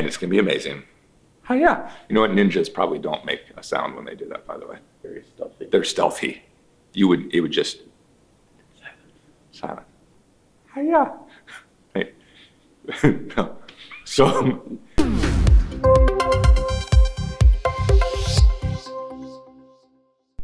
and it's gonna be amazing. Hiya. You know what? Ninjas probably don't make a sound when they do that, by the way. Very stealthy. They're stealthy. It would just silent. Hiya. Hey. So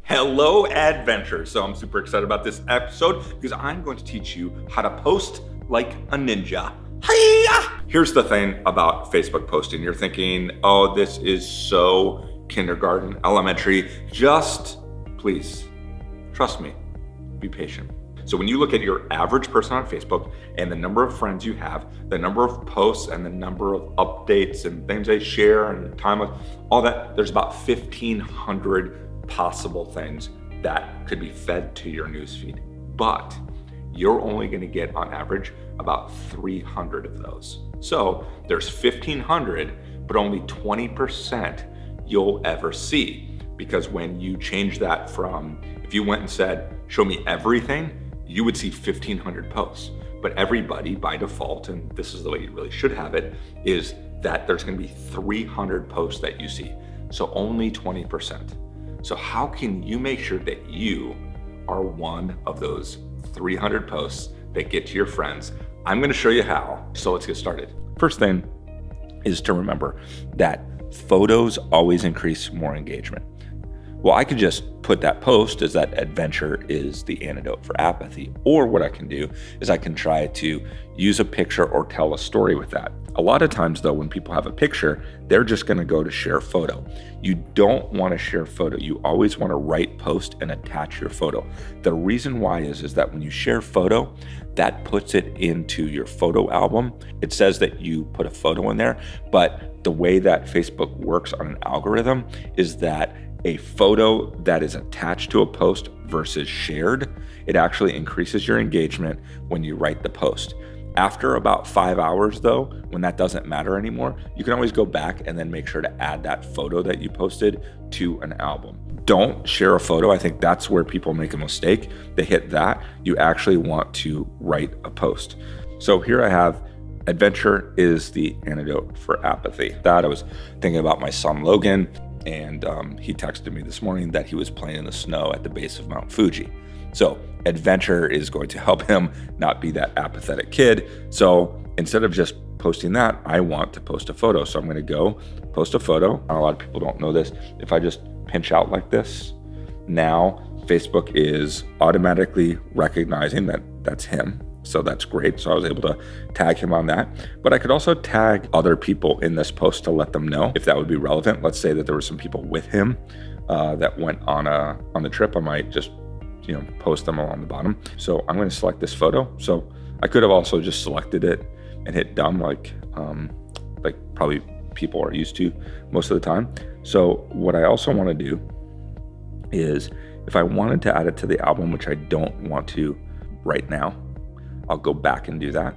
hello, adventurers. So I'm super excited about this episode because I'm going to teach you how to post like a ninja. Hiya! Here's the thing about Facebook posting. You're thinking, oh, this is so kindergarten, elementary. Just please, trust me, be patient. So when you look at your average person on Facebook and the number of friends you have, the number of posts and the number of updates and things they share and time, all that, there's about 1,500 possible things that could be fed to your newsfeed. But you're only gonna get on average about 300 of those. So there's 1,500, but only 20% you'll ever see. Because when you change that from, if you went and said, show me everything, you would see 1,500 posts. But everybody by default, and this is the way you really should have it, is that there's gonna be 300 posts that you see. So only 20%. So how can you make sure that you are one of those 300 posts that get to your friends? I'm gonna show you how, so let's get started. First thing is to remember that photos always increase more engagement. Well, I could just put that post as that adventure is the antidote for apathy. Or what I can do is I can try to use a picture or tell a story with that. A lot of times though, when people have a picture, they're just gonna go to share photo. You don't wanna share photo. You always wanna write post and attach your photo. The reason why is that when you share photo, that puts it into your photo album. It says that you put a photo in there, but the way that Facebook works on an algorithm is that a photo that is attached to a post versus shared, it actually increases your engagement when you write the post. After about 5 hours though, when that doesn't matter anymore, you can always go back and then make sure to add that photo that you posted to an album. Don't share a photo. I think that's where people make a mistake. They hit that. You actually want to write a post. So here I have, adventure is the antidote for apathy. That I was thinking about my son Logan, and he texted me this morning that he was playing in the snow at the base of Mount Fuji. So adventure is going to help him not be that apathetic kid. So instead of just posting that, I want to post a photo. So I'm going to go post a photo. A lot of people don't know this. If I just pinch out like this, now Facebook is automatically recognizing that that's him. So that's great. So I was able to tag him on that. But I could also tag other people in this post to let them know if that would be relevant. Let's say that there were some people with him that went on the trip. I might just post them along the bottom. So I'm going to select this photo. So I could have also just selected it and hit done like probably people are used to most of the time. So what I also want to do is if I wanted to add it to the album, which I don't want to right now, I'll go back and do that.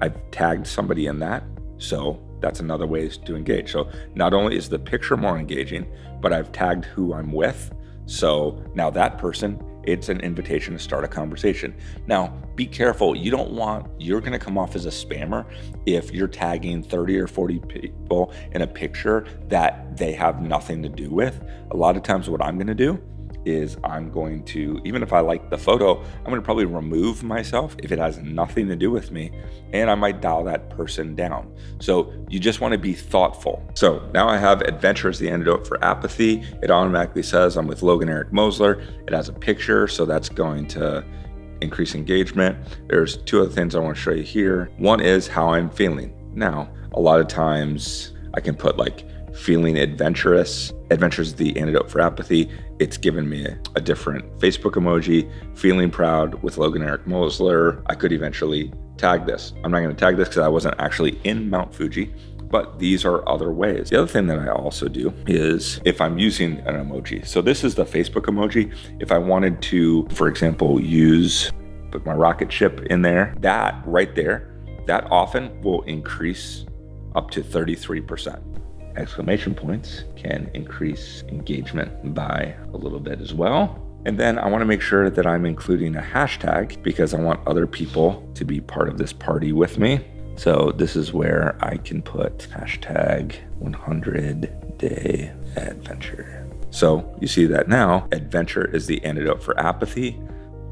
I've tagged somebody in that. So that's another way to engage. So not only is the picture more engaging, but I've tagged who I'm with. So now that person, it's an invitation to start a conversation. Now, be careful. You're gonna come off as a spammer if you're tagging 30 or 40 people in a picture that they have nothing to do with. A lot of times what I'm gonna do is I'm going to, even if I like the photo, I'm gonna probably remove myself if it has nothing to do with me, and I might dial that person down. So you just wanna be thoughtful. So now I have adventure is the antidote for apathy. It automatically says I'm with Logan Eric Mosler. It has a picture, so that's going to increase engagement. There's two other things I wanna show you here. One is how I'm feeling. Now, a lot of times I can put like feeling adventurous. Adventure is the antidote for apathy. It's given me a different Facebook emoji, feeling proud with Logan Eric Mosler. I could eventually tag this. I'm not gonna tag this because I wasn't actually in Mount Fuji, but these are other ways. The other thing that I also do is if I'm using an emoji. So this is the Facebook emoji. If I wanted to, for example, put my rocket ship in there, that right there, that often will increase up to 33%. Exclamation points can increase engagement by a little bit as well. And then I want to make sure that I'm including a hashtag because I want other people to be part of this party with me. So this is where I can put hashtag 100-day adventure. So you see that now, adventure is the antidote for apathy.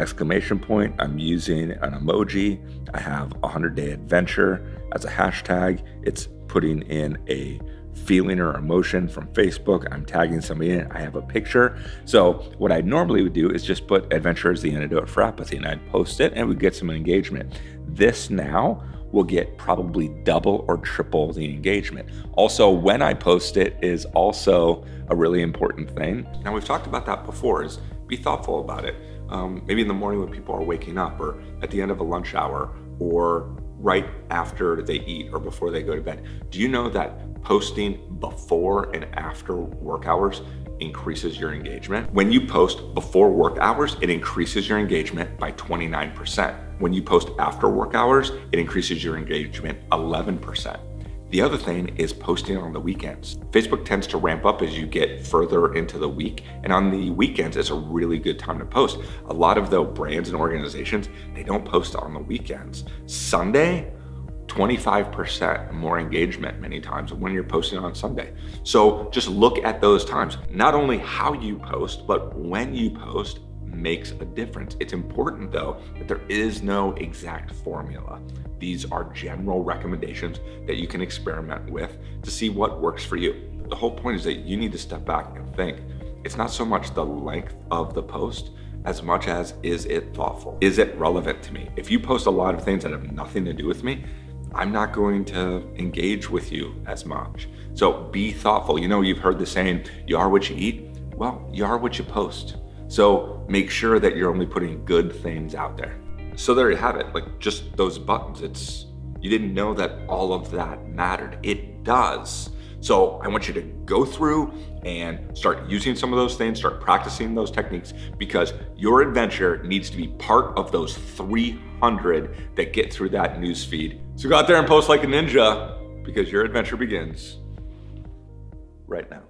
Exclamation point, I'm using an emoji. I have 100-day adventure as a hashtag. It's putting in a feeling or emotion from Facebook. I'm tagging somebody in, I have a picture. So what I normally would do is just put adventure as the antidote for apathy, and I'd post it and we'd get some engagement. This now will get probably double or triple the engagement. Also, when I post it is also a really important thing. Now, we've talked about that before, is be thoughtful about it. Maybe in the morning when people are waking up, or at the end of a lunch hour, or right after they eat or before they go to bed. Do you know that posting before and after work hours increases your engagement? When you post before work hours, it increases your engagement by 29%. When you post after work hours, it increases your engagement 11%. The other thing is posting on the weekends. Facebook tends to ramp up as you get further into the week, and on the weekends it's a really good time to post. A lot of the brands and organizations, they don't post on the weekends. Sunday, 25% more engagement many times when you're posting on Sunday. So just look at those times. Not only how you post, but when you post makes a difference. It's important though that there is no exact formula. These are general recommendations that you can experiment with to see what works for you. The whole point is that you need to step back and think. It's not so much the length of the post as much as, is it thoughtful? Is it relevant to me? If you post a lot of things that have nothing to do with me, I'm not going to engage with you as much. So be thoughtful. You know, you've heard the saying, you are what you eat. Well, you are what you post. So make sure that you're only putting good things out there. So there you have it, like just those buttons. You didn't know that all of that mattered. It does. So I want you to go through and start using some of those things, start practicing those techniques, because your adventure needs to be part of those 300 that get through that news feed. So go out there and post like a ninja, because your adventure begins right now.